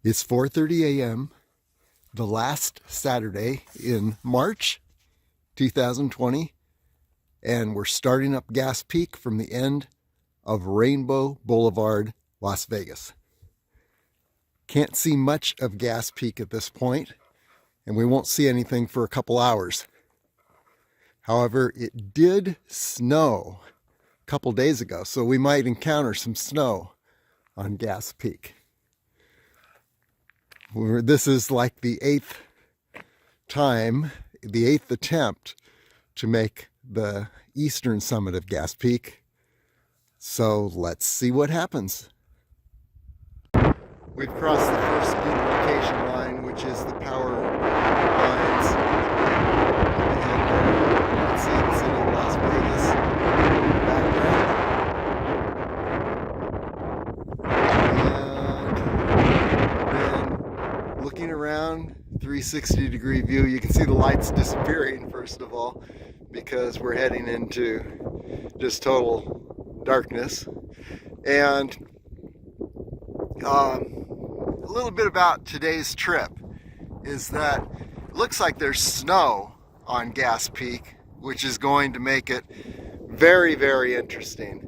It's 4:30 a.m., the last Saturday in March 2020, and we're starting up Gas Peak from the end of Rainbow Boulevard, Las Vegas. Can't see much of Gas Peak at this point, and we won't see anything for a couple hours. However, it did snow a couple days ago, so we might encounter some snow on Gas Peak. This is like the eighth attempt to make the eastern summit of Gas Peak. So let's see what happens. We've crossed the first demarcation line, which is the power lines. And you can see the city of Las Vegas in the background. Looking around, 360-degree view. You can see the lights disappearing, first of all, because we're heading into just total darkness. And a little bit about today's trip is that it looks like there's snow on Gas Peak, which is going to make it very, very interesting.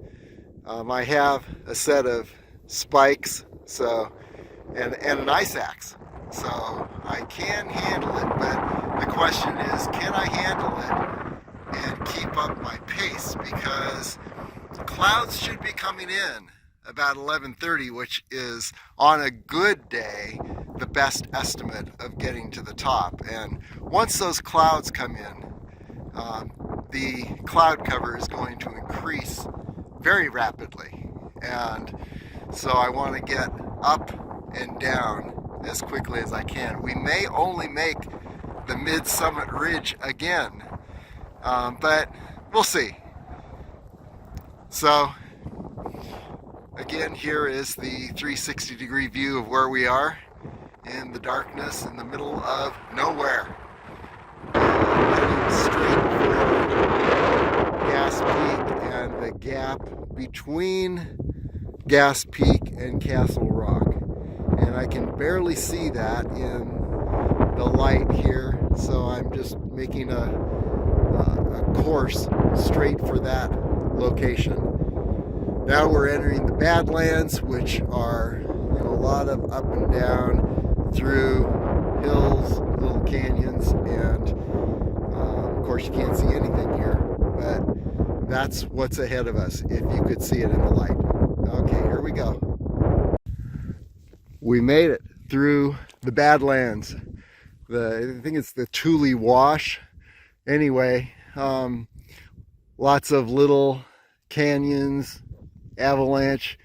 I have a set of spikes and an ice axe. So I can handle it, but the question is, can I handle it and keep up my pace? Because clouds should be coming in about 11:30, which is, on a good day, the best estimate of getting to the top. And once those clouds come in, the cloud cover is going to increase very rapidly. And so I want to get up and down as quickly as I can. We may only make the mid-summit ridge again, but we'll see. So again, here is the 360-degree view of where we are in the darkness in the middle of nowhere. Heading straight for Gas Peak and the gap between Gas Peak and Castle Rock. And I can barely see that in the light here, so I'm just making a course straight for that location. Now we're entering the Badlands, which are a lot of up and down through hills, little canyons, and of course you can't see anything here, but that's what's ahead of us if you could see it in the light. Okay, here we go. We made it through the Badlands. I think it's the Tule Wash. Anyway, lots of little canyons, avalanche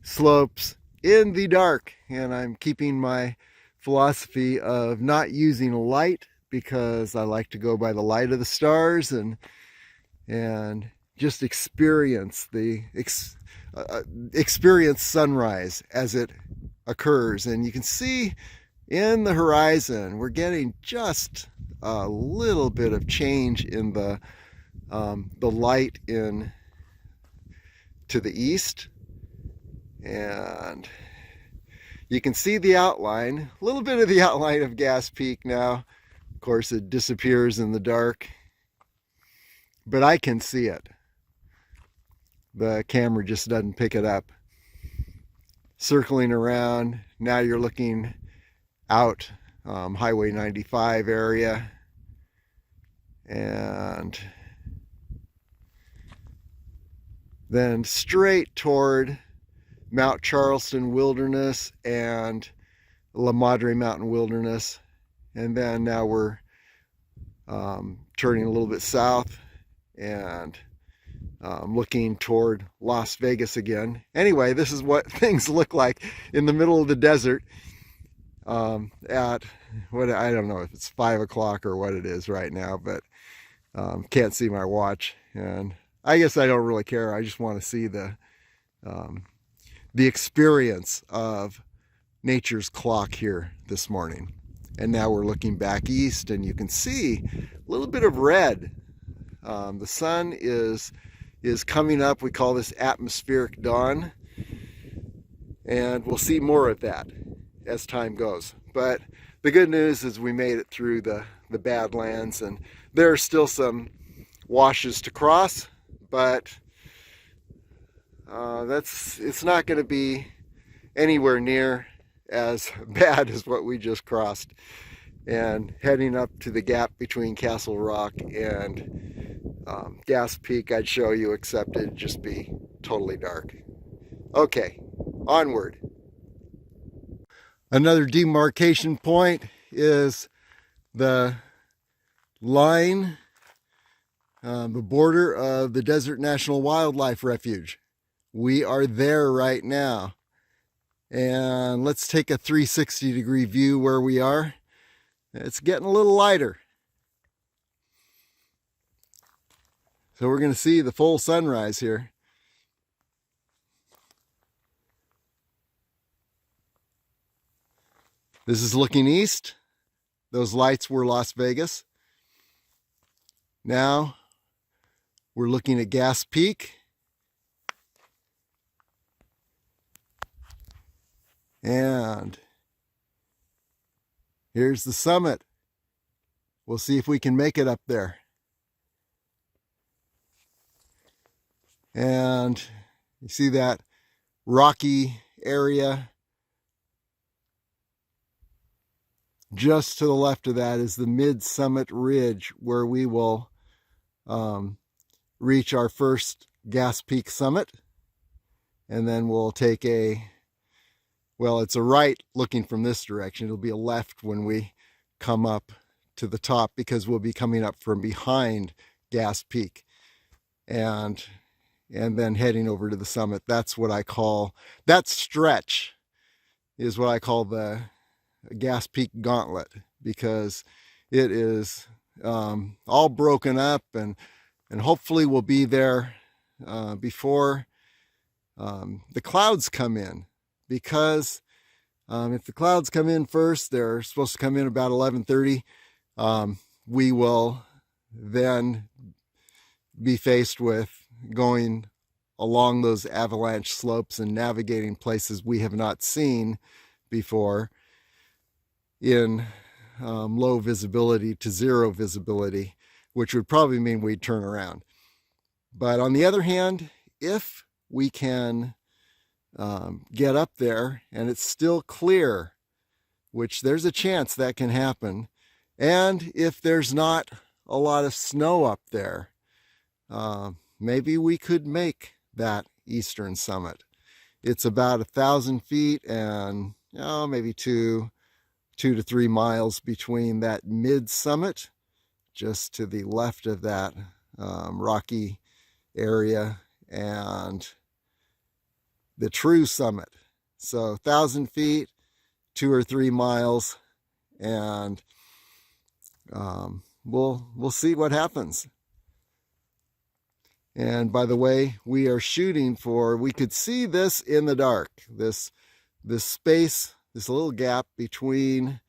slopes in the dark. And I'm keeping my philosophy of not using a light because I like to go by the light of the stars and just experience sunrise as it occurs. And you can see in the horizon we're getting just a little bit of change in the light in to the east, and you can see the outline, a little bit of the outline of Gas Peak now. Of course it disappears in the dark, but I can see it. The camera just doesn't pick it up. Circling around, now you're looking out Highway 95 area, and then straight toward Mount Charleston Wilderness and La Madre Mountain Wilderness. And then now we're turning a little bit south and looking toward Las Vegas again. Anyway, this is what things look like in the middle of the desert at what, I don't know if it's 5 o'clock or what it is right now, but can't see my watch, and I guess I don't really care. I just want to see the experience of nature's clock here this morning. And now we're looking back east, and you can see a little bit of red. The sun is coming up. We call this atmospheric dawn, and we'll see more of that as time goes. But the good news is we made it through the Badlands, and there are still some washes to cross, but it's not going to be anywhere near as bad as what we just crossed. And heading up to the gap between Castle Rock and Gas Peak, I'd show you, except it'd just be totally dark. Okay, onward. Another demarcation point is the line, the border of the Desert National Wildlife Refuge. We are there right now. And let's take a 360-degree view where we are. It's getting a little lighter. So we're going to see the full sunrise here. This is looking east. Those lights were Las Vegas. Now we're looking at Gas Peak. And here's the summit. We'll see if we can make it up there. And you see that rocky area. Just to the left of that is the mid-summit ridge where we will reach our first Gas Peak summit. And then we'll take it's a right looking from this direction. It'll be a left when we come up to the top, because we'll be coming up from behind Gas Peak and then heading over to the summit. That's what I call, that stretch is what I call the Gas Peak gauntlet, because it is all broken up, and hopefully we'll be there before the clouds come in, because if the clouds come in first, they're supposed to come in about 11:30. We will then be faced with going along those avalanche slopes and navigating places we have not seen before in low visibility to zero visibility, which would probably mean we'd turn around. But on the other hand, if we can get up there and it's still clear, which there's a chance that can happen, and if there's not a lot of snow up there, maybe we could make that eastern summit. It's about 1,000 feet and maybe 2 to 3 miles between that mid summit, just to the left of that rocky area, and the true summit. So 1,000 feet, 2 or 3 miles, and we'll see what happens. And by the way, we are shooting for, we could see this in the dark, this space, this little gap between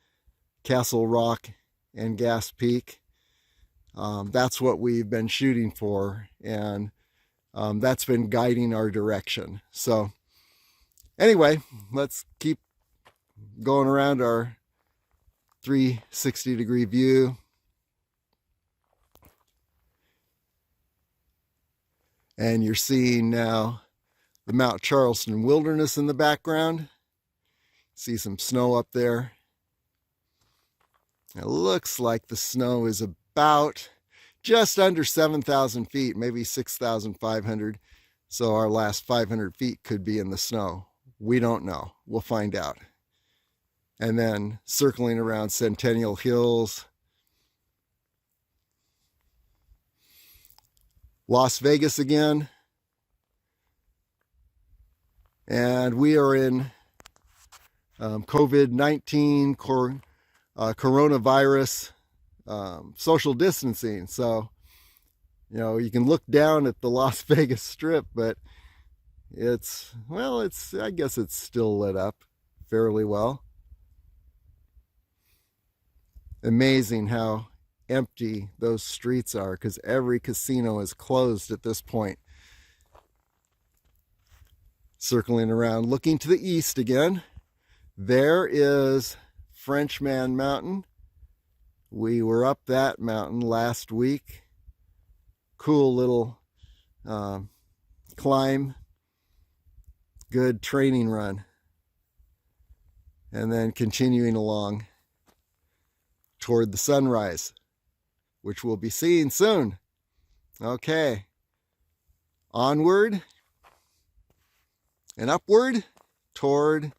Castle Rock and Gas Peak. That's what we've been shooting for, and that's been guiding our direction. So anyway, let's keep going around our 360-degree view. And you're seeing now the Mount Charleston Wilderness in the background. See some snow up there. It looks like the snow is about just under 7,000 feet, maybe 6,500. So our last 500 feet could be in the snow. We don't know. We'll find out. And then circling around Centennial Hills, Las Vegas again. And we are in COVID-19 coronavirus social distancing. So, you can look down at the Las Vegas Strip, but I guess it's still lit up fairly well. Amazing how empty those streets are, because every casino is closed at this point. Circling around, looking to the east again. There is Frenchman Mountain. We were up that mountain last week. Cool little climb. Good training run. And then continuing along toward the sunrise, which we'll be seeing soon. Okay. Onward and upward toward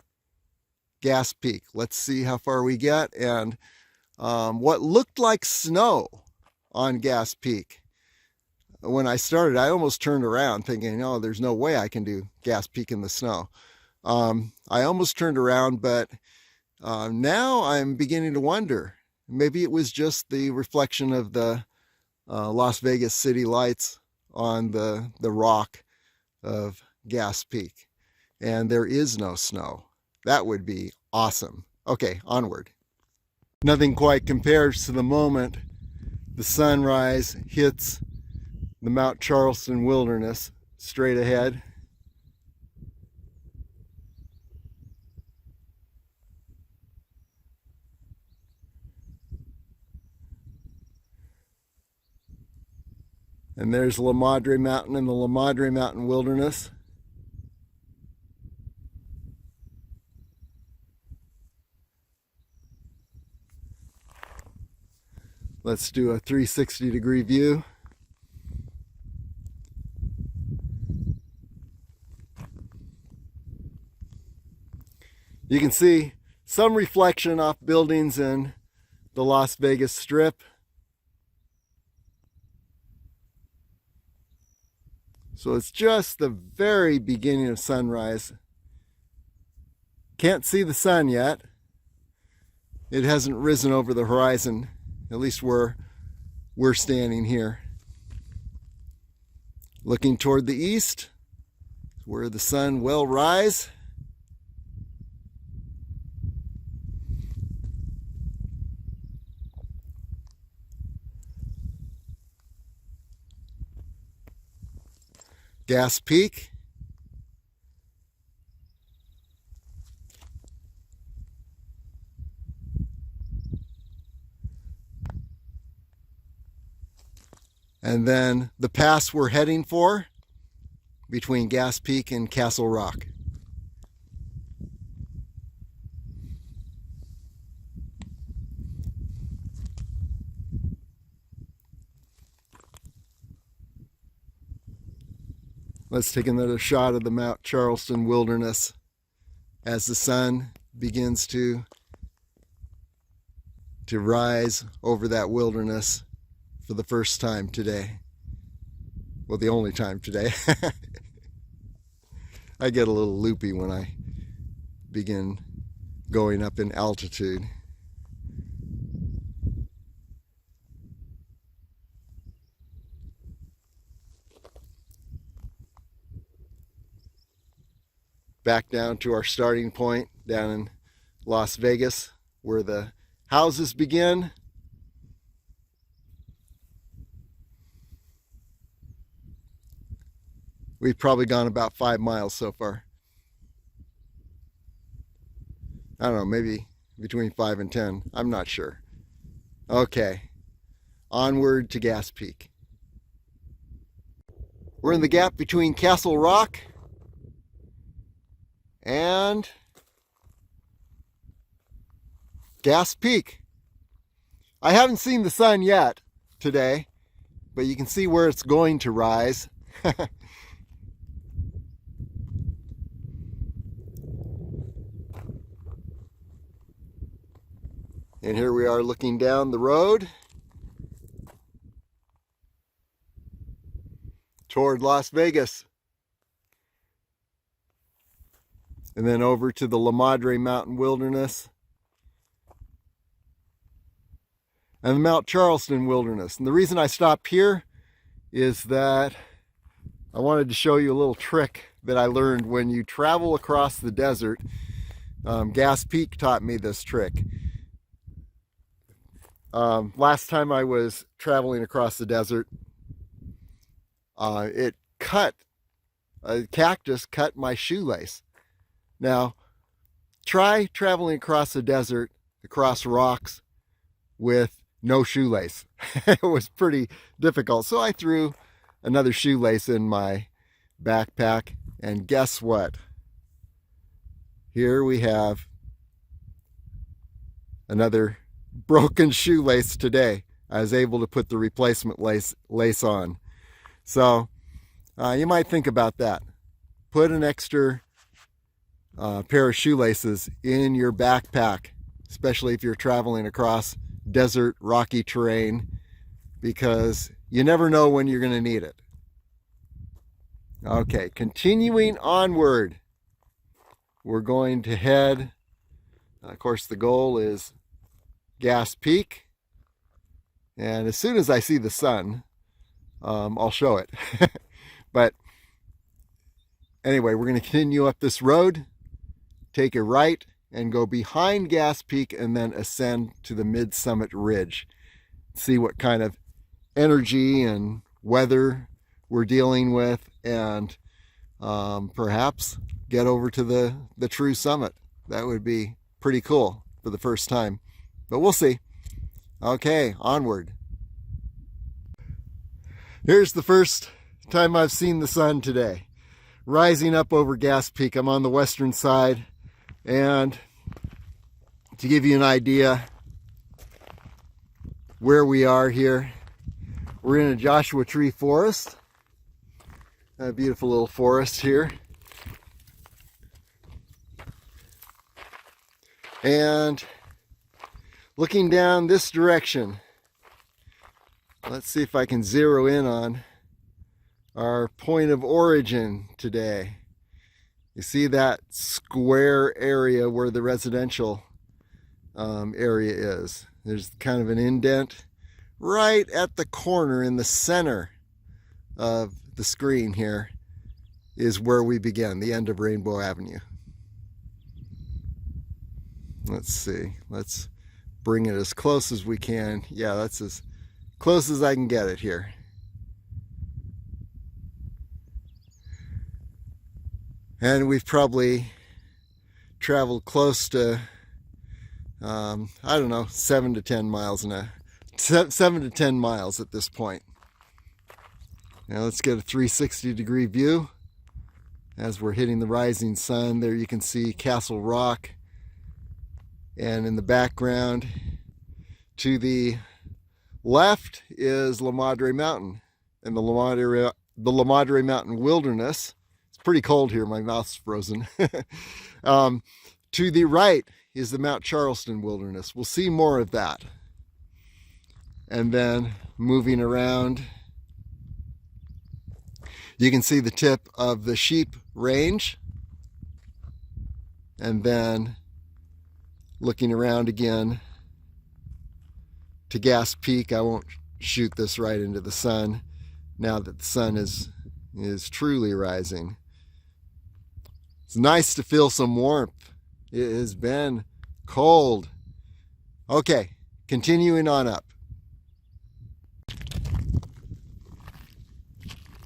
Gas Peak. Let's see how far we get. And what looked like snow on Gas Peak. When I started, I almost turned around thinking, oh, there's no way I can do Gas Peak in the snow. I almost turned around, but now I'm beginning to wonder. Maybe it was just the reflection of the Las Vegas city lights on the rock of Gas Peak. And there is no snow. That would be awesome. Okay, onward. Nothing quite compares to the moment the sunrise hits the Mount Charleston wilderness straight ahead. And there's La Madre Mountain and the La Madre Mountain wilderness. Let's do a 360-degree view. You can see some reflection off buildings in the Las Vegas Strip. So it's just the very beginning of sunrise. Can't see the sun yet. It hasn't risen over the horizon, at least where we're standing here. Looking toward the east, where the sun will rise. Gas Peak. And then the pass we're heading for between Gas Peak and Castle Rock. Let's take another shot of the Mount Charleston wilderness as the sun begins to rise over that wilderness for the first time today. Well, the only time today. I get a little loopy when I begin going up in altitude. Back down to our starting point down in Las Vegas, where the houses begin. We've probably gone about 5 miles so far. I don't know, maybe between 5 and 10. I'm not sure. Okay, onward to Gas Peak. We're in the gap between Castle Rock and Gas Peak. I haven't seen the sun yet today, but you can see where it's going to rise. And here we are looking down the road toward Las Vegas. And then over to the La Madre Mountain Wilderness and the Mount Charleston Wilderness. And the reason I stopped here is that I wanted to show you a little trick that I learned when you travel across the desert. Gas Peak taught me this trick. Last time I was traveling across the desert, a cactus cut my shoelace. Now, try traveling across the desert, across rocks, with no shoelace. It was pretty difficult. So I threw another shoelace in my backpack, and guess what? Here we have another broken shoelace today. I was able to put the replacement lace on. So you might think about that. Put an extra pair of shoelaces in your backpack, especially if you're traveling across desert, rocky terrain, because you never know when you're going to need it. Okay, continuing onward, we're going to head, of course the goal is Gas Peak, and as soon as I see the sun, I'll show it. But anyway, we're going to continue up this road, take a right, and go behind Gas Peak and then ascend to the mid-summit ridge. See what kind of energy and weather we're dealing with, and perhaps get over to the true summit. That would be pretty cool for the first time, but we'll see. Okay, onward. Here's the first time I've seen the sun today, rising up over Gas Peak. I'm on the western side, and to give you an idea where we are here, we're in a Joshua tree forest, a beautiful little forest here. And looking down this direction, let's see if I can zero in on our point of origin today. You see that square area where the residential area is. There's kind of an indent right at the corner in the center of the screen. Here is where we begin, the end of Rainbow Avenue. Let's see, let's bring it as close as we can. Yeah, that's as close as I can get it here. And we've probably traveled close to I don't know, 7 to 10 miles at this point. Now let's get a 360-degree view as we're hitting the rising sun. There you can see Castle Rock, and in the background to the left is La Madre Mountain and the La Madre Mountain Wilderness. It's pretty cold here, my mouth's frozen. To the right is the Mount Charleston Wilderness. We'll see more of that. And then moving around, you can see the tip of the Sheep Range. And then looking around again to Gas Peak. I won't shoot this right into the sun now that the sun is truly rising. It's nice to feel some warmth. It has been cold. Okay, continuing on up.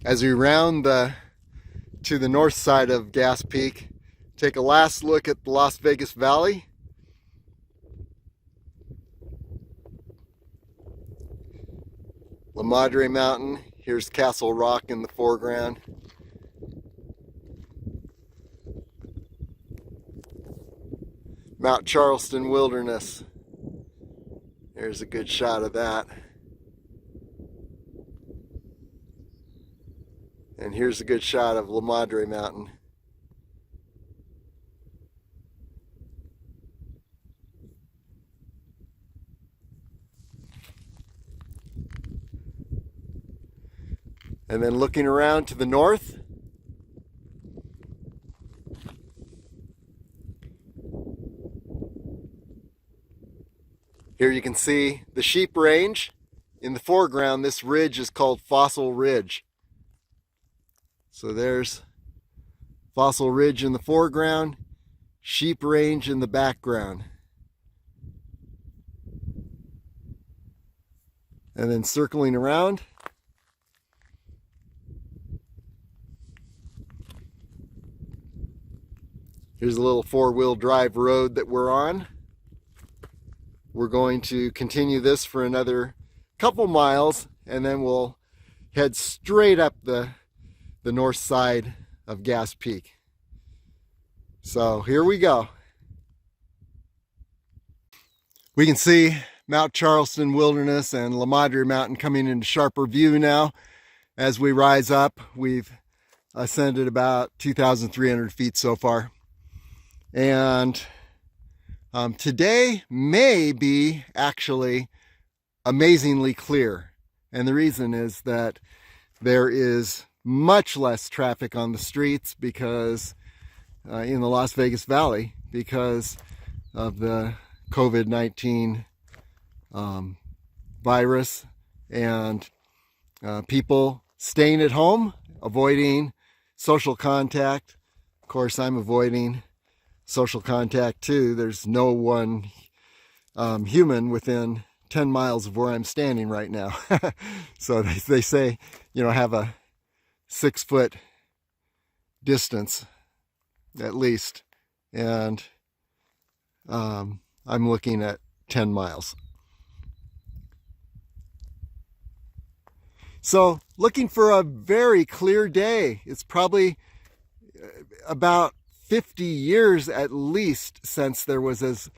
As we round to the north side of Gas Peak, take a last look at the Las Vegas Valley. La Madre Mountain, here's Castle Rock in the foreground. Mount Charleston Wilderness, there's a good shot of that. And here's a good shot of La Madre Mountain. And then looking around to the north, here you can see the Sheep Range. In the foreground, this ridge is called Fossil Ridge. So there's Fossil Ridge in the foreground, Sheep Range in the background. And then circling around, Here's a little four-wheel drive road that we're on. We're going to continue this for another couple miles, and then we'll head straight up the north side of Gas Peak. So here we go. We can see Mount Charleston Wilderness and La Madre Mountain coming into sharper view now. As we rise up, we've ascended about 2,300 feet so far. And today may be actually amazingly clear. And the reason is that there is much less traffic on the streets because in the Las Vegas Valley because of the COVID-19 virus, and people staying at home, avoiding social contact. Of course, I'm avoiding social contact too. There's no one human within 10 miles of where I'm standing right now. So they say, you know, have a 6-foot distance at least. And I'm looking at 10 miles. So looking for a very clear day. It's probably about 50 years at least since there was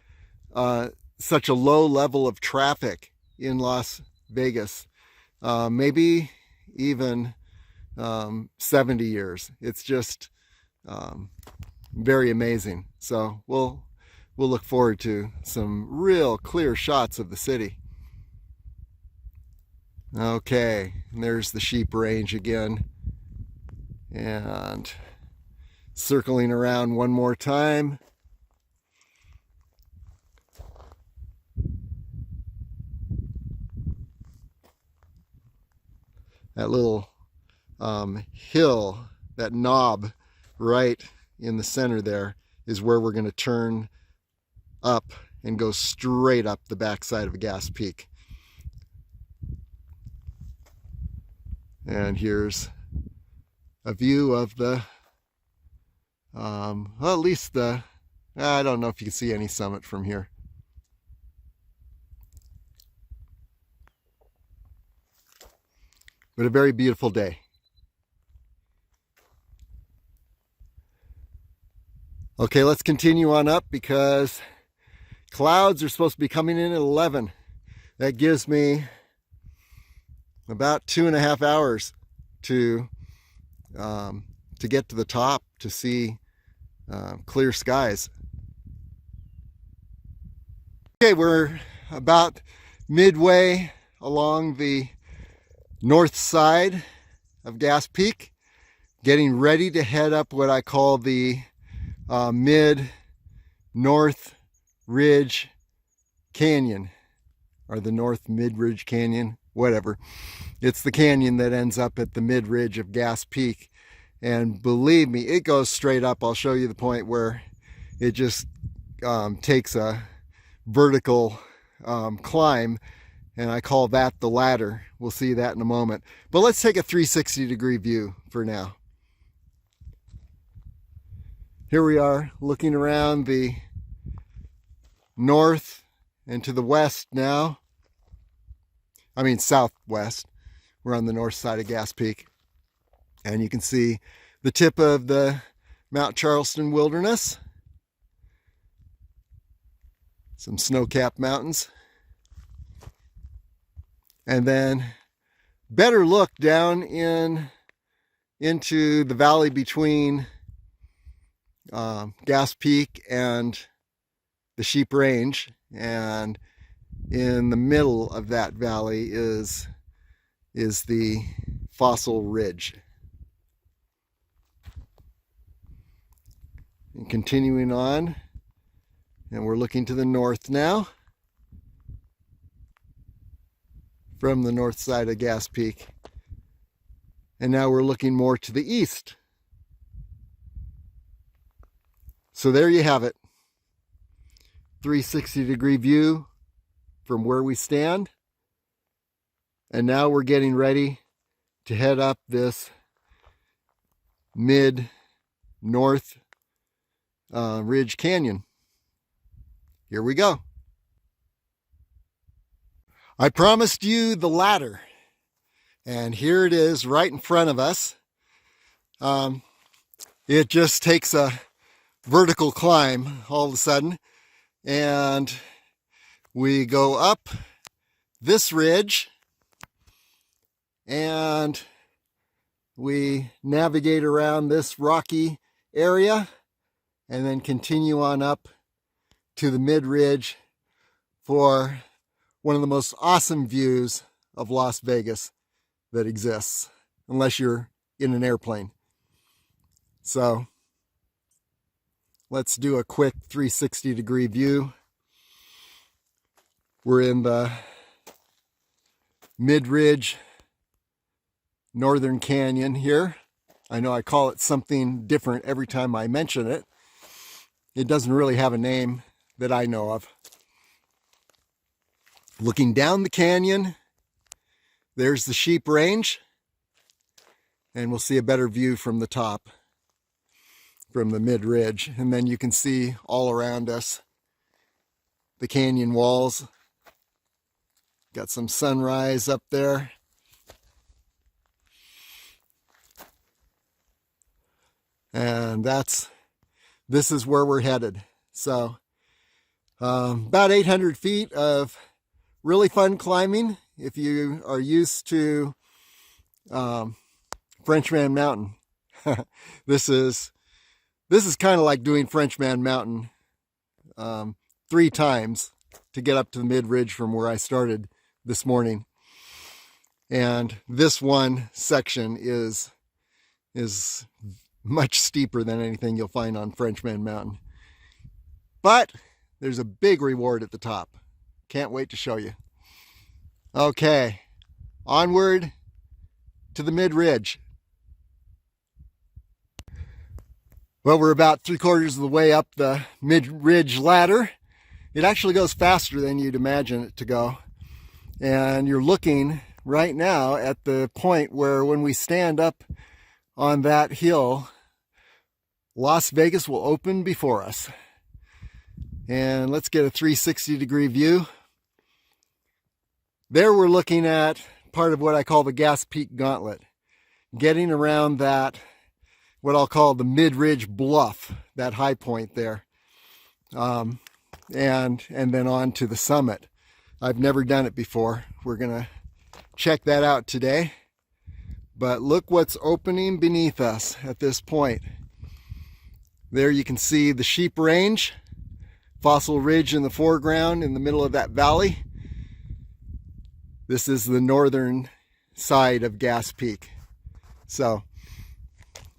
such a low level of traffic in Las Vegas. Maybe even 70 years. It's just very amazing. So we'll look forward to some real clear shots of the city. Okay, and there's the sheep range again. And circling around one more time. That little hill, that knob right in the center there is where we're going to turn up and go straight up the backside of Gas Peak. And here's a view of the, well, at least I don't know if you can see any summit from here. But a very beautiful day. Okay, let's continue on up because clouds are supposed to be coming in at 11. That gives me about 2.5 hours to get to the top to see clear skies. Okay, we're about midway along the north side of Gas Peak, getting ready to head up what I call the mid-north ridge canyon, or the north mid-ridge canyon, whatever. It's the canyon that ends up at the mid-ridge of Gas Peak. And believe me, it goes straight up. I'll show you the point where it just takes a vertical climb, and I call that the ladder. We'll see that in a moment. But let's take a 360-degree view for now. Here we are looking around the north and to the west now. I mean southwest. We're on the north side of Gas Peak. And you can see the tip of the Mount Charleston Wilderness. Some snow-capped mountains. And then better look down into the valley between Gas Peak and the Sheep Range, and in the middle of that valley is the Fossil Ridge. And continuing on, and we're looking to the north now from the north side of Gas Peak, and now we're looking more to the east. So there you have it. 360-degree view from where we stand. And now we're getting ready to head up this mid-north Ridge Canyon. Here we go. I promised you the ladder, and here it is right in front of us. It just takes a vertical climb all of a sudden, and we go up this ridge and we navigate around this rocky area and then continue on up to the mid-ridge for one of the most awesome views of Las Vegas that exists, unless you're in an airplane. So let's do a quick 360-degree view. We're in the mid-ridge Northern Canyon here. I know I call it something different every time I mention it. It doesn't really have a name that I know of. Looking down the canyon, there's the Sheep Range, and we'll see a better view from the top, from the mid-ridge. And then you can see all around us the canyon walls. Got some sunrise up there. And this is where we're headed. So about 800 feet of really fun climbing if you are used to Frenchman Mountain. This is kind of like doing Frenchman Mountain 3 times to get up to the mid-ridge from where I started this morning. And this one section is much steeper than anything you'll find on Frenchman Mountain. But there's a big reward at the top. Can't wait to show you. Okay, onward to the mid-ridge. Well, we're about 3/4 of the way up the mid-ridge ladder. It actually goes faster than you'd imagine it to go. And you're looking right now at the point where when we stand up on that hill, Las Vegas will open before us. And let's get a 360-degree view. There we're looking at part of what I call the Gas Peak Gauntlet. Getting around that, what I'll call the mid-ridge bluff, that high point there. And then on to the summit. I've never done it before. We're gonna check that out today. But look what's opening beneath us at this point. There you can see the Sheep Range, Fossil Ridge in the foreground in the middle of that valley. This is the northern side of Gas Peak. So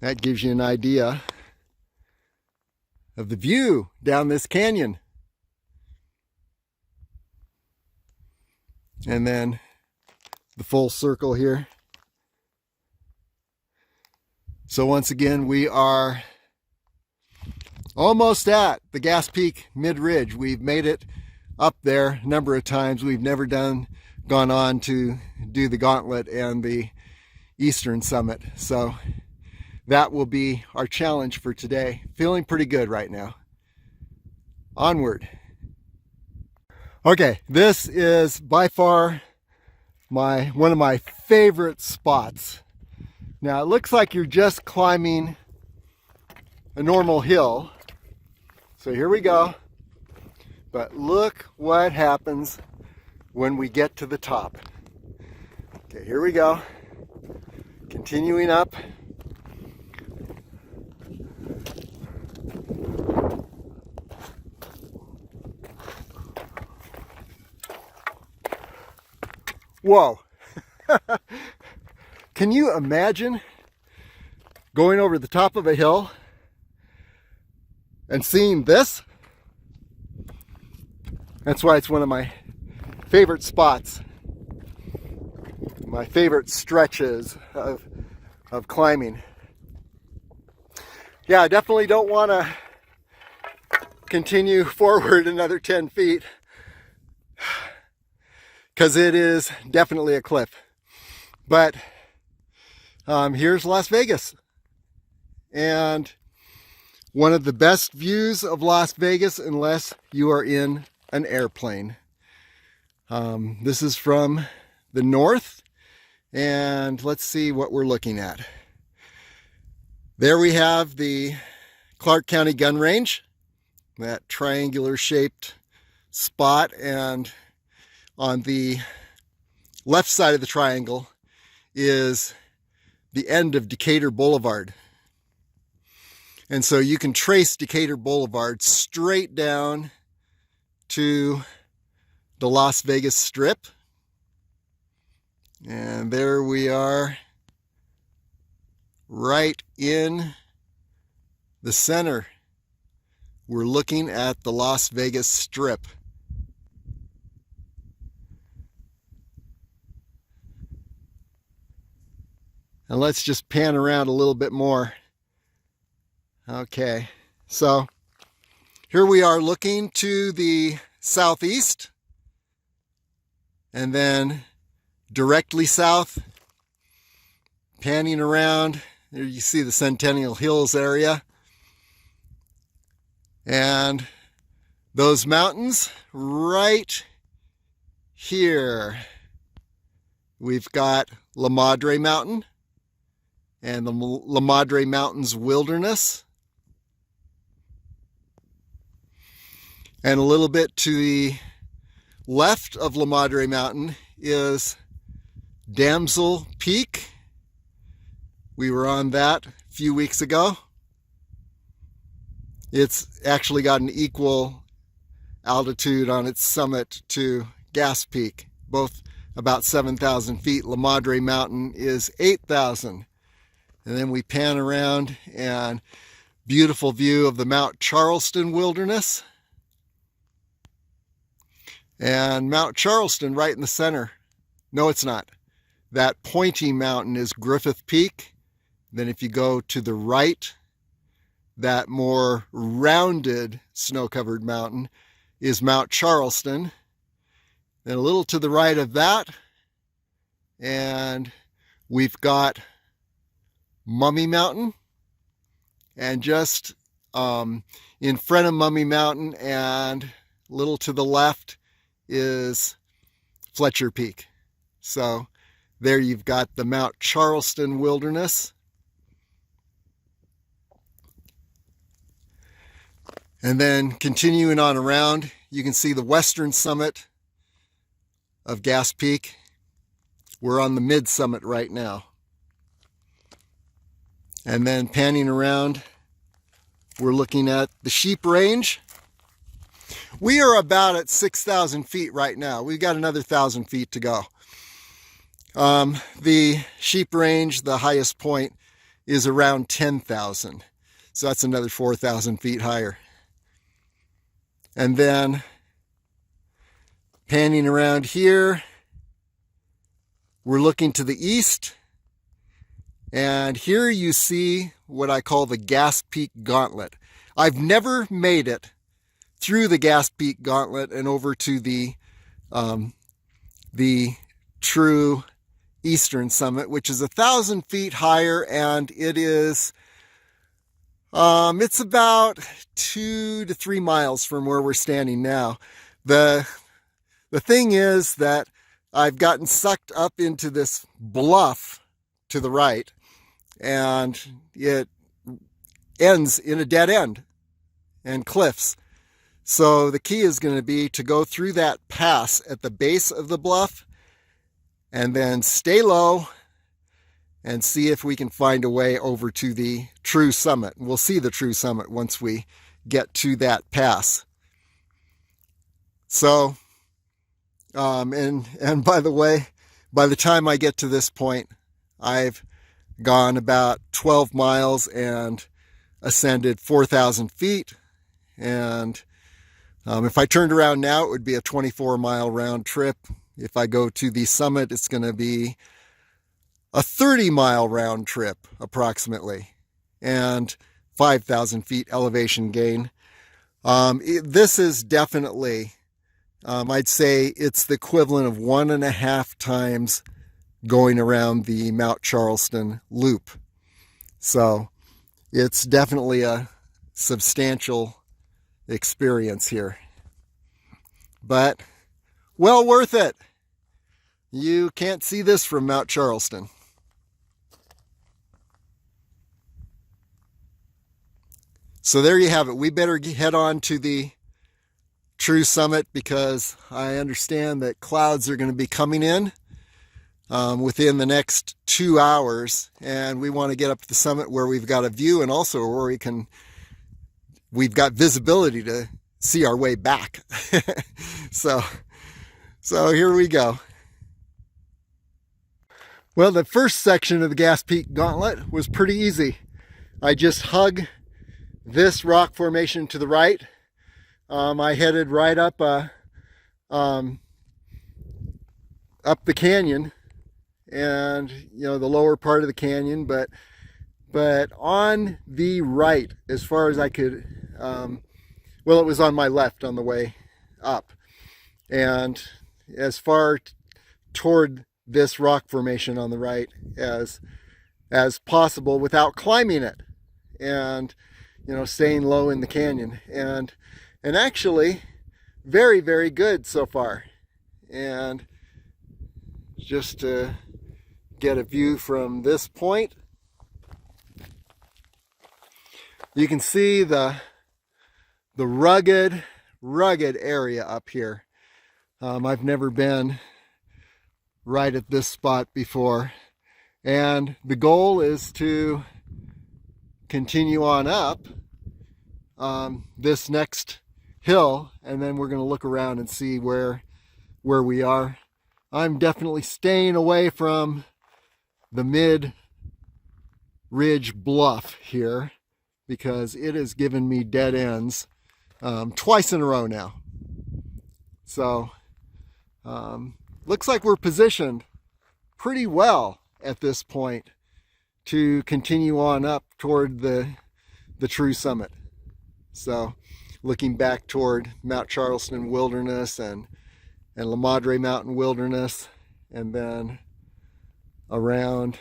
that gives you an idea of the view down this canyon. And then the full circle here. So once again, we are almost at the Gas Peak mid-ridge. We've made it up there a number of times. We've never gone on to do the Gauntlet and the Eastern Summit. So that will be our challenge for today. Feeling pretty good right now. Onward. Okay, this is by far one of my favorite spots. Now it looks like you're just climbing a normal hill. So here we go. But look what happens when we get to the top. Okay, here we go. Continuing up. Whoa. Can you imagine going over the top of a hill and seeing this? That's why it's one of my favorite spots. My favorite stretches of climbing. Yeah, I definitely don't want to continue forward another 10 feet. Because it is definitely a cliff. But here's Las Vegas. And one of the best views of Las Vegas unless you are in an airplane. This is from the north, and let's see what we're looking at. There we have the Clark County Gun Range, that triangular shaped spot, and on the left side of the triangle is the end of Decatur Boulevard. And so you can trace Decatur Boulevard straight down to the Las Vegas Strip. And there we are, right in the center. We're looking at the Las Vegas Strip. And let's just pan around a little bit more. Okay, so here we are looking to the southeast, and then directly south, panning around. There you see the Centennial Hills area. And those mountains right here. We've got La Madre Mountain and the La Madre Mountains Wilderness. And a little bit to the left of La Madre Mountain is Damsel Peak. We were on that a few weeks ago. It's actually got an equal altitude on its summit to Gas Peak, both about 7,000 feet. La Madre Mountain is 8,000. And then we pan around, and beautiful view of the Mount Charleston Wilderness. And Mount Charleston right in the center. No, it's not. That pointy mountain is Griffith Peak. Then if you go to the right, that more rounded snow-covered mountain is Mount Charleston. Then a little to the right of that, and we've got Mummy Mountain. And just in front of Mummy Mountain and a little to the left is Fletcher Peak. So there you've got the Mount Charleston Wilderness. And then continuing on around, you can see the western summit of Gas Peak. We're on the mid summit right now. And then panning around, we're looking at the Sheep Range. We are about at 6,000 feet right now. We've got another 1,000 feet to go. The Sheep Range, the highest point, is around 10,000. So that's another 4,000 feet higher. And then panning around here, we're looking to the east. And here you see what I call the Gas Peak Gauntlet. I've never made it through the Gas Peak Gauntlet and over to the true eastern summit, which is 1,000 feet higher, and it is it's about 2 to 3 miles from where we're standing now. The thing is that I've gotten sucked up into this bluff to the right, and it ends in a dead end and cliffs. So the key is going to be to go through that pass at the base of the bluff and then stay low and see if we can find a way over to the true summit. We'll see the true summit once we get to that pass. So, and by the way, by the time I get to this point, I've gone about 12 miles and ascended 4,000 feet. And if I turned around now, it would be a 24-mile round trip. If I go to the summit, it's going to be a 30-mile round trip, approximately, and 5,000 feet elevation gain. This is definitely, I'd say it's the equivalent of 1.5 times going around the Mount Charleston loop. So it's definitely a substantial experience here. But well worth it. You can't see this from Mount Charleston. So there you have it. We better head on to the true summit because I understand that clouds are going to be coming in within the next 2 hours, and we want to get up to the summit where we've got a view and also where we've got visibility to see our way back. so here we go. Well, the first section of the Gas Peak Gauntlet was pretty easy. I just hug this rock formation to the right. I headed right up the canyon, and the lower part of the canyon, but on the right, as far as I could, well, it was on my left on the way up, and as far toward this rock formation on the right as possible without climbing it, and staying low in the canyon, and actually very, very good so far. And just to get a view from this point, you can see the rugged area up here. I've never been right at this spot before, and the goal is to continue on up this next hill, and then we're going to look around and see where we are. I'm definitely staying away from the mid-ridge bluff here because it has given me dead ends twice in a row now. So looks like we're positioned pretty well at this point to continue on up toward the true summit. So looking back toward Mount Charleston Wilderness and La Madre Mountain Wilderness, and then around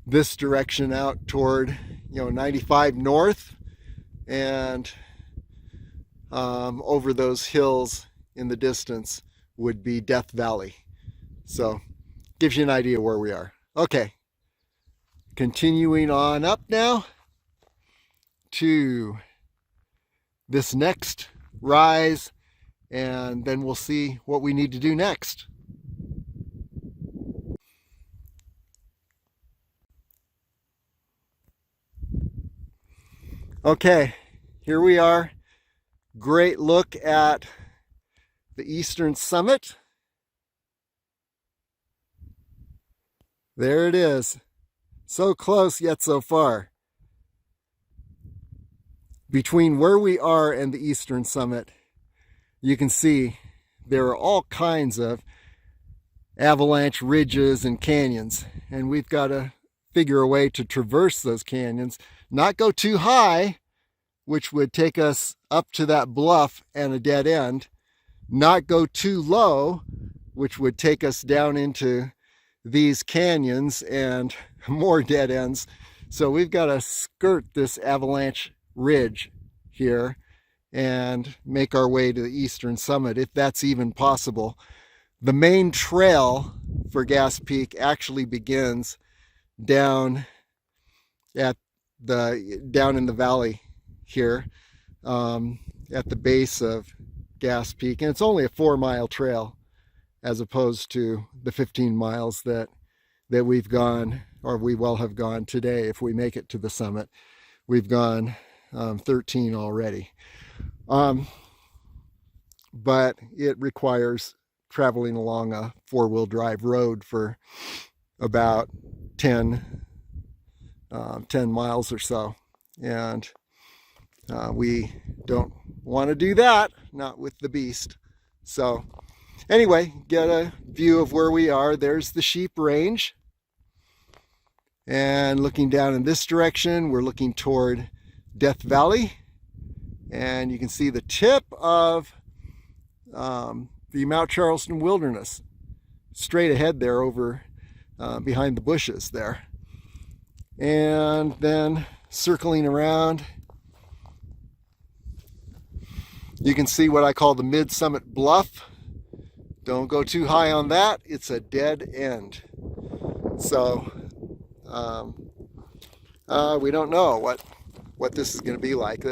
this direction out toward 95 north, and over those hills in the distance would be Death Valley. So gives you an idea where we are. Okay, continuing on up now to this next rise, and then we'll see what we need to do next. Okay, here we are. Great look at the eastern summit. There it is. So close yet so far. Between where we are and the eastern summit, you can see there are all kinds of avalanche ridges and canyons, and we've got to figure a way to traverse those canyons, not go too high, which would take us up to that bluff and a dead end, not go too low, which would take us down into these canyons and more dead ends. So we've got to skirt this avalanche ridge here and make our way to the eastern summit, if that's even possible. The main trail for Gas Peak actually begins down in the valley here, at the base of Gas Peak, and it's only a 4-mile trail as opposed to the 15 miles that we've gone, or we will have gone today if we make it to the summit. We've gone 13 already, but it requires traveling along a 4-wheel drive road for about 10 miles or so, and we don't want to do that, not with the beast. So anyway, get a view of where we are. There's the sheep range, and looking down in this direction, we're looking toward Death Valley, and you can see the tip of the Mount Charleston Wilderness straight ahead there, over behind the bushes there. And then circling around You can see what I call the mid-summit bluff. Don't go too high on that. It's a dead end. So we don't know what this is going to be like.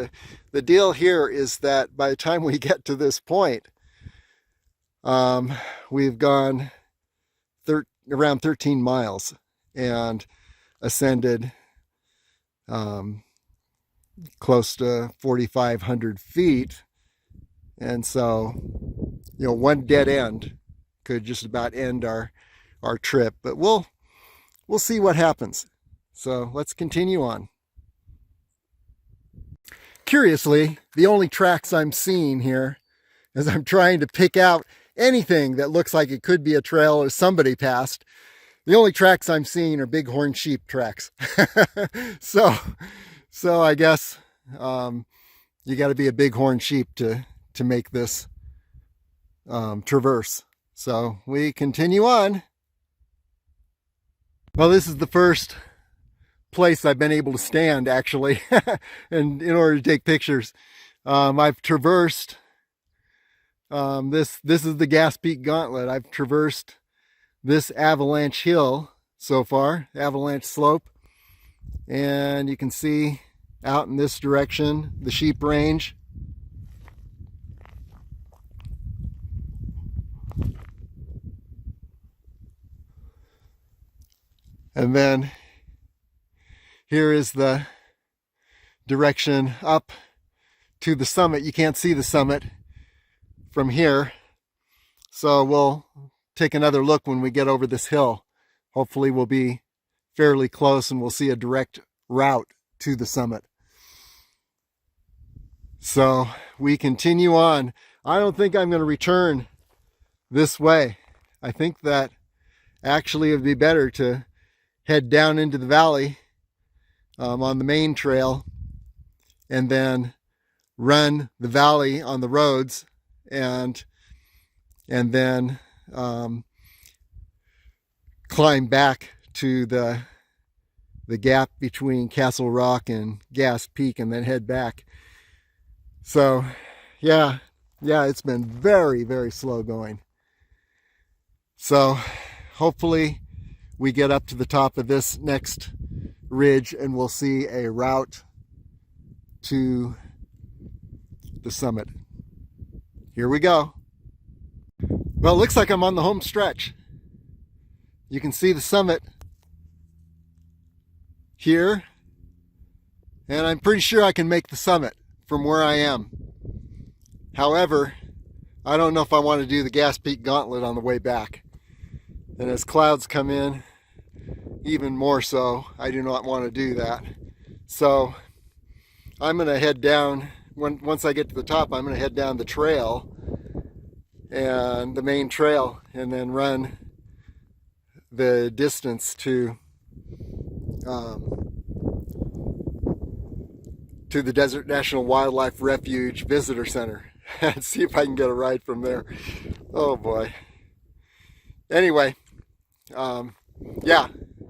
The deal here is that by the time we get to this point, we've gone around 13 miles and ascended close to 4,500 feet. And so, you know, one dead end could just about end our trip, but we'll see what happens. So let's continue on. Curiously, the only tracks I'm seeing here, as I'm trying to pick out anything that looks like it could be a trail or somebody passed, the only tracks I'm seeing are bighorn sheep tracks. So I guess you got to be a bighorn sheep to make this traverse. So we continue on. Well, this is the first place I've been able to stand, actually, and in order to take pictures. I've traversed this is the Gas Peak Gauntlet. I've traversed this avalanche hill so far, avalanche slope, and you can see out in this direction the sheep range. And then here is the direction up to the summit. You can't see the summit from here, so we'll take another look when we get over this hill. Hopefully we'll be fairly close and we'll see a direct route to the summit. So we continue on. I don't think I'm going to return this way. I think that actually it would be better to head down into the valley on the main trail and then run the valley on the roads and then climb back to the gap between Castle Rock and Gas Peak and then head back. So yeah, it's been very, very slow going. So hopefully we get up to the top of this next ridge and we'll see a route to the summit. Here we go. Well, it looks like I'm on the home stretch. You can see the summit here, and I'm pretty sure I can make the summit from where I am. However, I don't know if I want to do the Gas Peak Gauntlet on the way back. And as clouds come in, even more so, I do not want to do that. So I'm going to head down, once I get to the top, I'm going to head down the trail, and the main trail, and then run the distance to the Desert National Wildlife Refuge Visitor Center and see if I can get a ride from there. Oh boy. Anyway, yeah,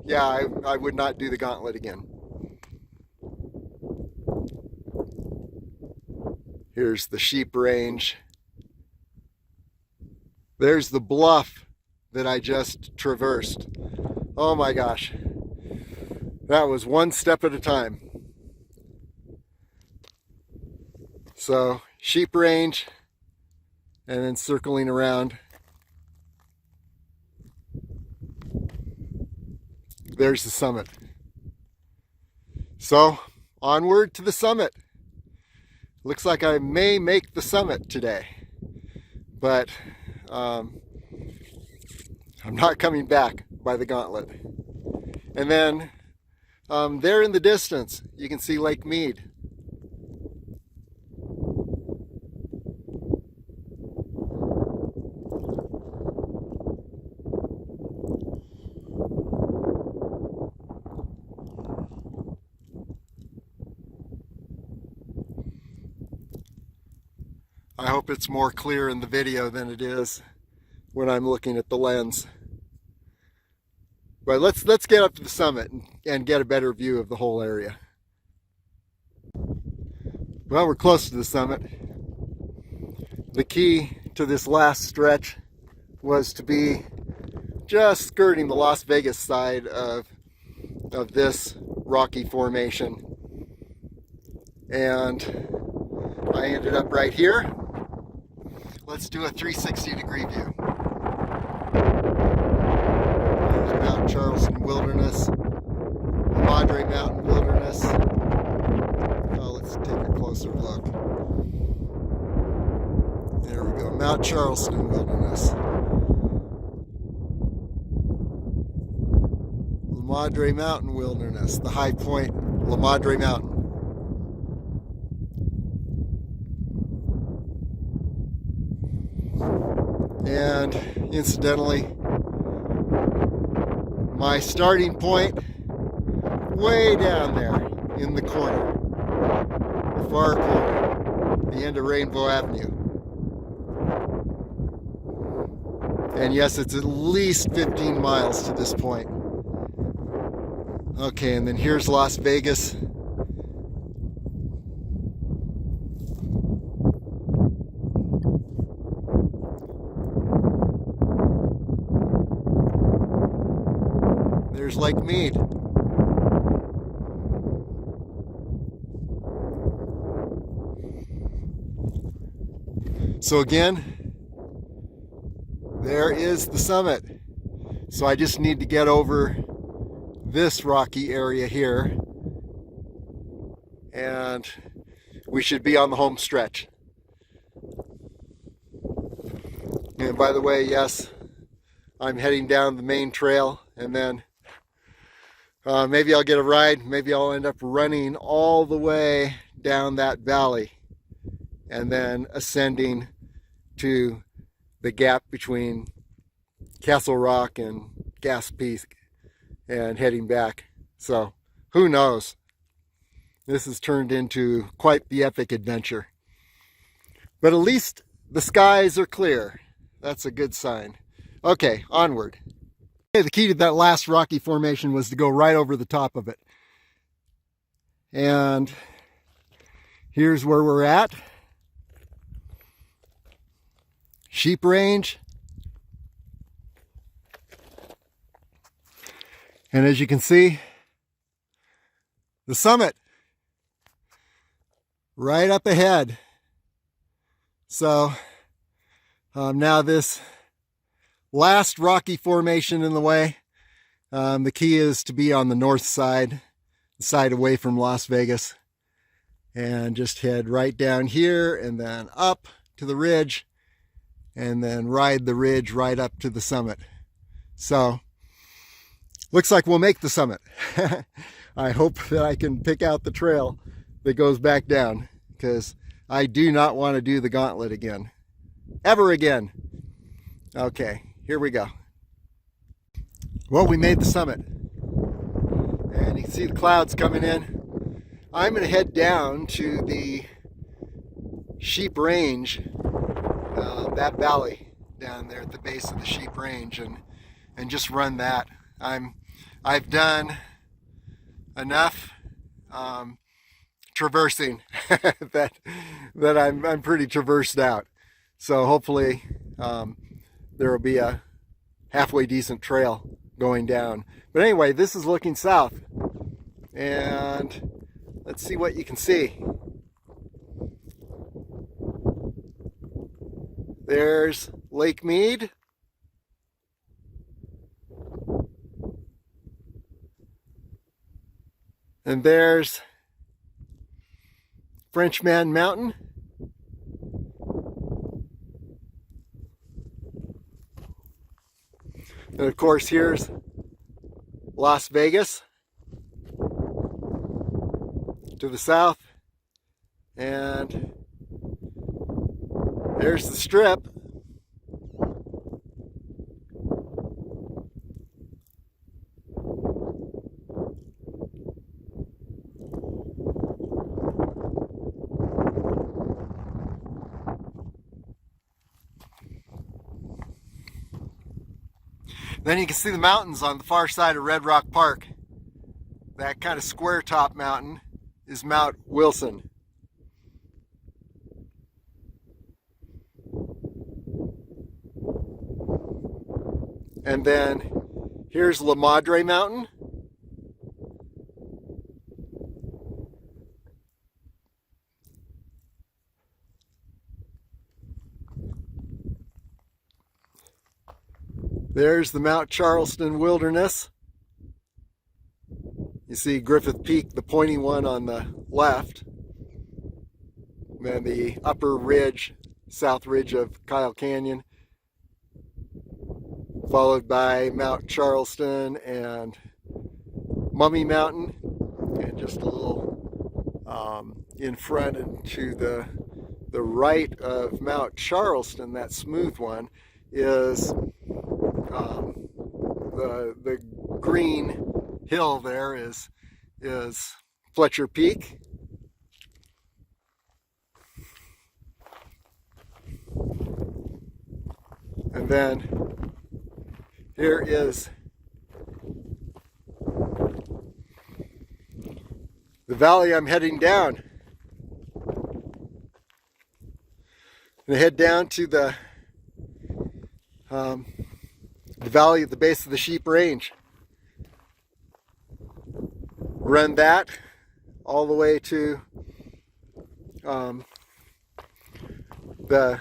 I would not do the gauntlet again. Here's the sheep range. There's the bluff that I just traversed. Oh my gosh. That was one step at a time. So, sheep range, and then circling around. There's the summit. So, onward to the summit. Looks like I may make the summit today, but I'm not coming back by the gauntlet. And then there in the distance, you can see Lake Mead. I hope it's more clear in the video than it is when I'm looking at the lens. But let's get up to the summit and get a better view of the whole area. Well, we're close to the summit. the key to this last stretch was to be just skirting the Las Vegas side of this rocky formation. And I ended up right here. Let's do a 360-degree view. There's Mount Charleston Wilderness, Madre Mountain Wilderness. Oh, let's take a closer look. There we go, Mount Charleston Wilderness. La Madre Mountain Wilderness, the high point, La Madre Mountain. And incidentally, my starting point way down there in the corner, the far corner, the end of Rainbow Avenue. And yes, it's at least 15 miles to this point. Okay, and then here's Las Vegas. There's Lake Mead. So again, there is the summit. So I just need to get over this rocky area here, and we should be on the home stretch. And by the way, yes, I'm heading down the main trail, and then maybe I'll get a ride. Maybe I'll end up running all the way down that valley and then ascending to the gap between Castle Rock and Gas Peak and heading back. So who knows? This has turned into quite the epic adventure. But at least the skies are clear. That's a good sign. Okay, onward. Okay, the key to that last rocky formation was to go right over the top of it. And here's where we're at. Sheep range. And as you can see, the summit right up ahead. So now this last rocky formation in the way, the key is to be on the north side, the side away from Las Vegas, and just head right down here and then up to the ridge, and then ride the ridge right up to the summit. So looks like we'll make the summit. I hope that I can pick out the trail that goes back down, because I do not want to do the gauntlet again. Ever again. Okay, here we go. Well, we made the summit. And you can see the clouds coming in. I'm going to head down to the Sheep Range, that valley down there at the base of the Sheep Range, and just run that. I've done enough traversing that I'm pretty traversed out. So hopefully there will be a halfway decent trail going down. But anyway, this is looking south, and let's see what you can see. There's Lake Mead. And there's Frenchman Mountain. And of course, here's Las Vegas to the south. And there's the Strip. Then you can see the mountains on the far side of Red Rock Park. That kind of square top mountain is Mount Wilson. And then here's La Madre Mountain. There's the Mount Charleston Wilderness. You see Griffith Peak, the pointy one on the left. And then the upper ridge, south ridge of Kyle Canyon, followed by Mount Charleston and Mummy Mountain, and just a little in front and to the right of Mount Charleston, that smooth one, is the green hill there is Fletcher Peak. And then here is the valley I'm heading down. I'm going to head down to the valley at the base of the Sheep Range. Run that all the way to the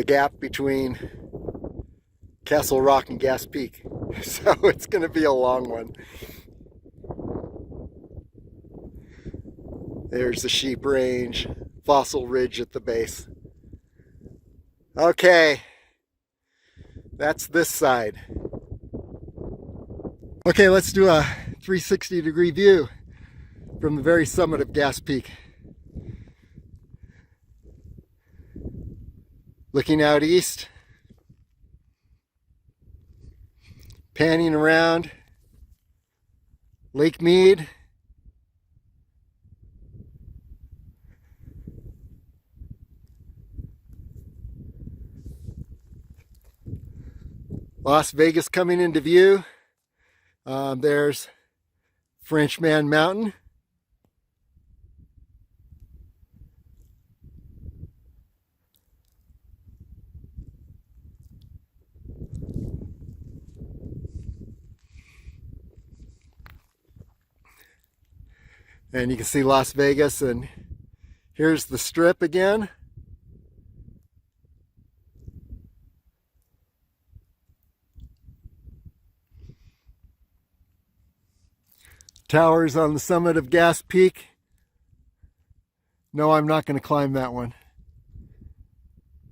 gap between Castle Rock and Gas Peak. So it's going to be a long one. There's the Sheep Range, Fossil Ridge at the base. Okay, that's this side. Okay, let's do a 360-degree view from the very summit of Gas Peak. Looking out east, panning around Lake Mead. Las Vegas coming into view. There's Frenchman Mountain. And you can see Las Vegas, and here's the Strip again. Towers on the summit of Gas Peak. No, I'm not going to climb that one.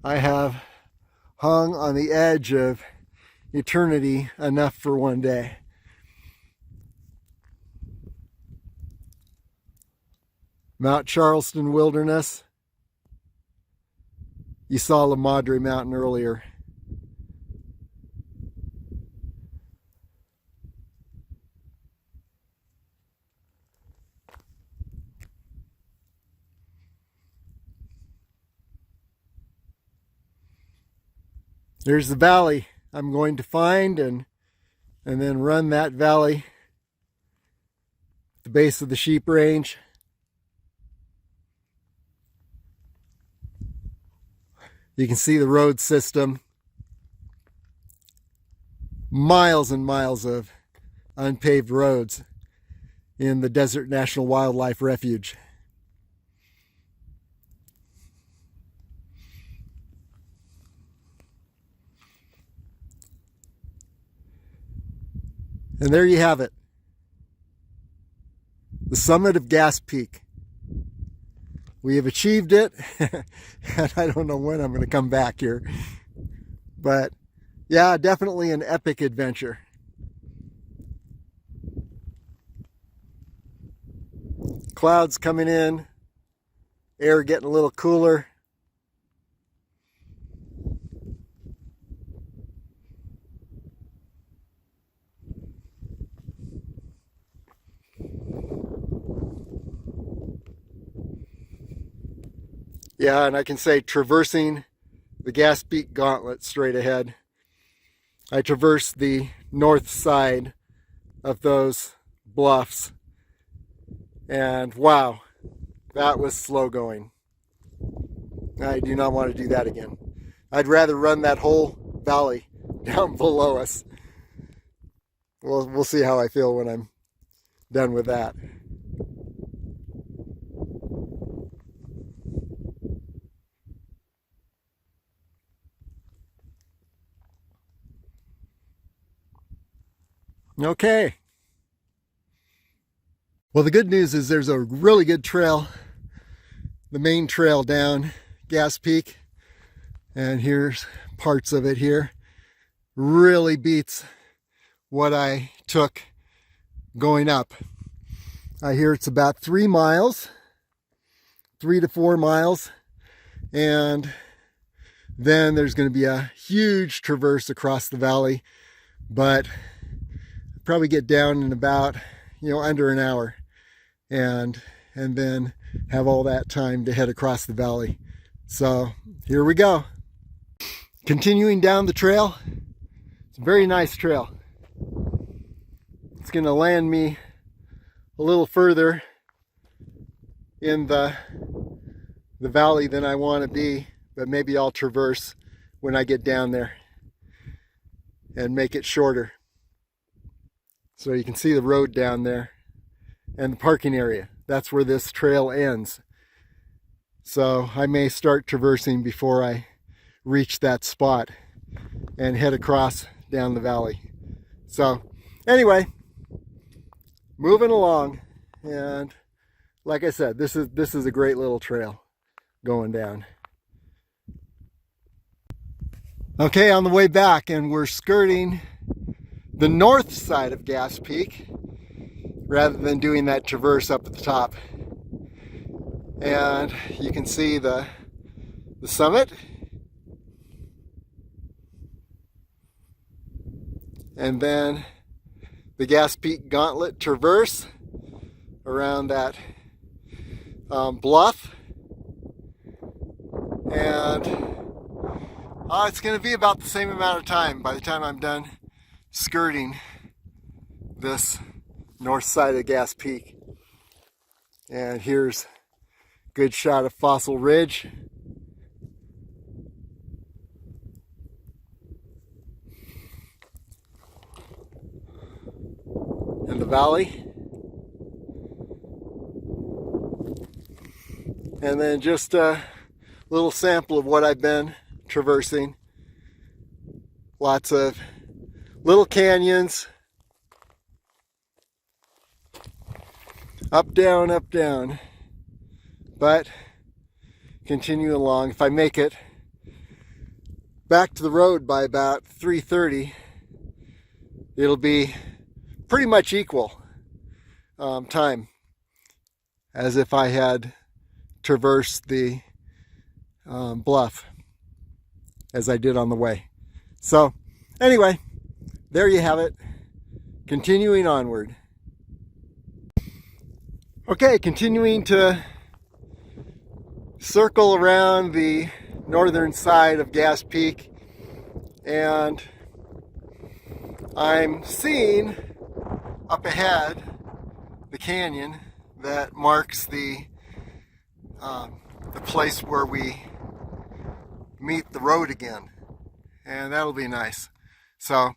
I have hung on the edge of eternity enough for one day. Mount Charleston Wilderness. You saw La Madre Mountain earlier. There's the valley I'm going to find and then run that valley at the base of the Sheep Range. You can see the road system. Miles and miles of unpaved roads in the Desert National Wildlife Refuge. And there you have it. The summit of Gas Peak. We have achieved it, and I don't know when I'm going to come back here. But yeah, definitely an epic adventure. Clouds coming in, air getting a little cooler. Yeah, and I can say traversing the Gas Peak Gauntlet straight ahead. I traversed the north side of those bluffs, and wow, that was slow going. I do not want to do that again. I'd rather run that whole valley down below us. We'll see how I feel when I'm done with that. Okay. Well, the good news is there's a really good trail, the main trail down Gas Peak, and here's parts of it here. Really beats what I took going up. I hear it's about 3 miles, 3 to 4 miles, and then there's going to be a huge traverse across the valley, but probably get down in about, under an hour, and then have all that time to head across the valley. So here we go. Continuing down the trail. It's a very nice trail. It's going to land me a little further in the valley than I want to be, but maybe I'll traverse when I get down there and make it shorter. So you can see the road down there and the parking area. That's where this trail ends. So I may start traversing before I reach that spot and head across down the valley. So anyway, moving along, and like I said, this is a great little trail going down. Okay, on the way back, and we're skirting the north side of Gas Peak rather than doing that traverse up at the top. And you can see the summit, and then the Gas Peak Gauntlet traverse around that bluff. And it's going to be about the same amount of time by the time I'm done skirting this north side of Gas Peak. And here's a good shot of Fossil Ridge. And the valley. And then just a little sample of what I've been traversing. Lots of little canyons. Up, down. But continue along. If I make it back to the road by about 3:30, it'll be pretty much equal time as if I had traversed the bluff as I did on the way. So anyway, there you have it. Continuing onward. Okay, continuing to circle around the northern side of Gas Peak, and I'm seeing up ahead the canyon that marks the place where we meet the road again, and that'll be nice. So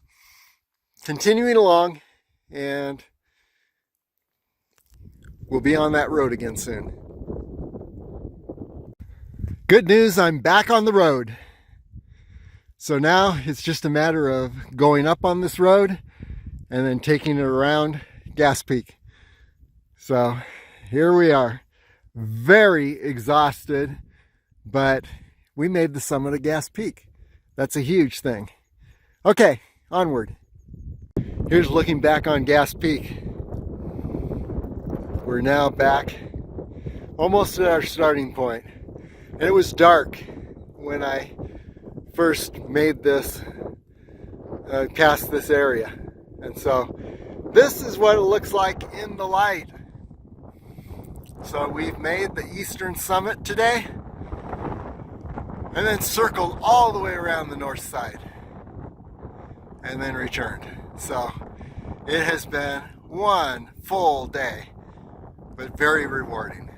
continuing along, and we'll be on that road again soon. Good news, I'm back on the road. So now it's just a matter of going up on this road and then taking it around Gas Peak. So here we are, very exhausted, but we made the summit of Gas Peak. That's a huge thing. Okay, onward. Here's looking back on Gas Peak. We're now back almost at our starting point. And it was dark when I first made this, past this area. And so this is what it looks like in the light. So we've made the eastern summit today, and then circled all the way around the north side, and then returned. So it has been one full day, but very rewarding.